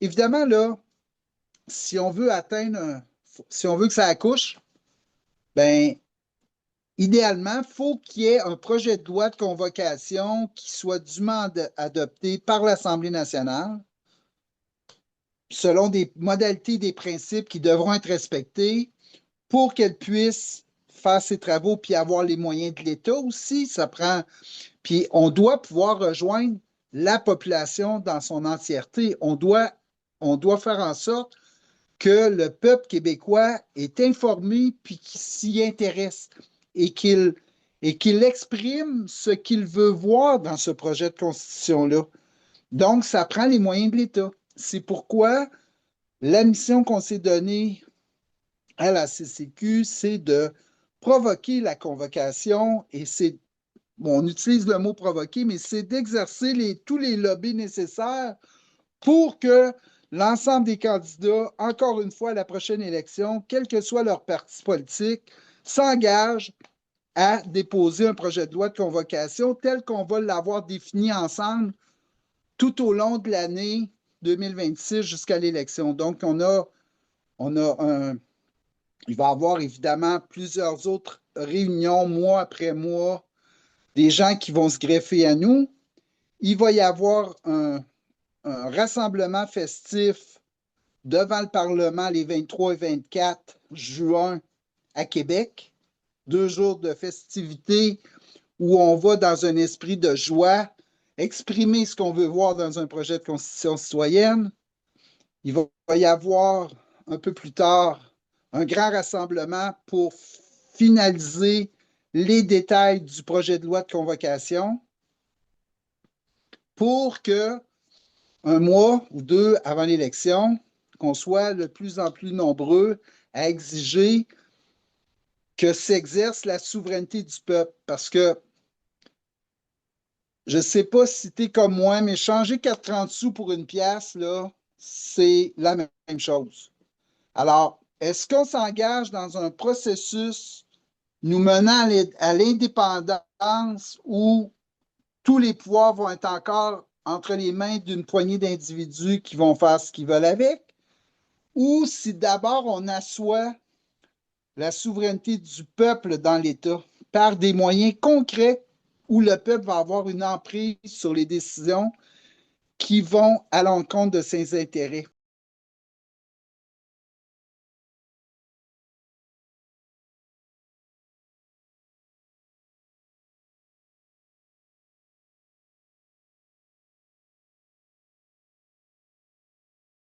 évidemment, là, si on veut si on veut que ça accouche, ben, idéalement, il faut qu'il y ait un projet de loi de convocation qui soit dûment adopté par l'Assemblée nationale selon des modalités, des principes qui devront être respectés pour qu'elle puisse faire ses travaux puis avoir les moyens de l'État aussi. Ça prend. Puis on doit pouvoir rejoindre la population dans son entièreté. On doit faire en sorte que le peuple québécois est informé puis qu'il s'y intéresse et qu'il exprime ce qu'il veut voir dans ce projet de constitution-là. Donc, ça prend les moyens de l'État. C'est pourquoi la mission qu'on s'est donnée à la CCQ, c'est de provoquer la convocation et c'est, bon, on utilise le mot provoquer, mais c'est d'exercer tous les lobbies nécessaires pour que l'ensemble des candidats, encore une fois à la prochaine élection, quel que soit leur parti politique, s'engagent à déposer un projet de loi de convocation tel qu'on va l'avoir défini ensemble tout au long de l'année 2026 jusqu'à l'élection. Donc, il va y avoir évidemment plusieurs autres réunions, mois après mois, des gens qui vont se greffer à nous. Il va y avoir un rassemblement festif devant le Parlement les 23 et 24 juin à Québec. 2 jours de festivités où on va dans un esprit de joie exprimer ce qu'on veut voir dans un projet de constitution citoyenne. Il va y avoir un peu plus tard un grand rassemblement pour finaliser les détails du projet de loi de convocation pour que un mois ou deux avant l'élection, qu'on soit de plus en plus nombreux à exiger que s'exerce la souveraineté du peuple. Parce que je ne sais pas si tu es comme moi, mais changer 4,30 sous pour une pièce, là, c'est la même chose. Alors, est-ce qu'on s'engage dans un processus nous menant à l'indépendance où tous les pouvoirs vont être encore entre les mains d'une poignée d'individus qui vont faire ce qu'ils veulent avec? Ou si d'abord on assoit la souveraineté du peuple dans l'État par des moyens concrets où le peuple va avoir une emprise sur les décisions qui vont à l'encontre de ses intérêts.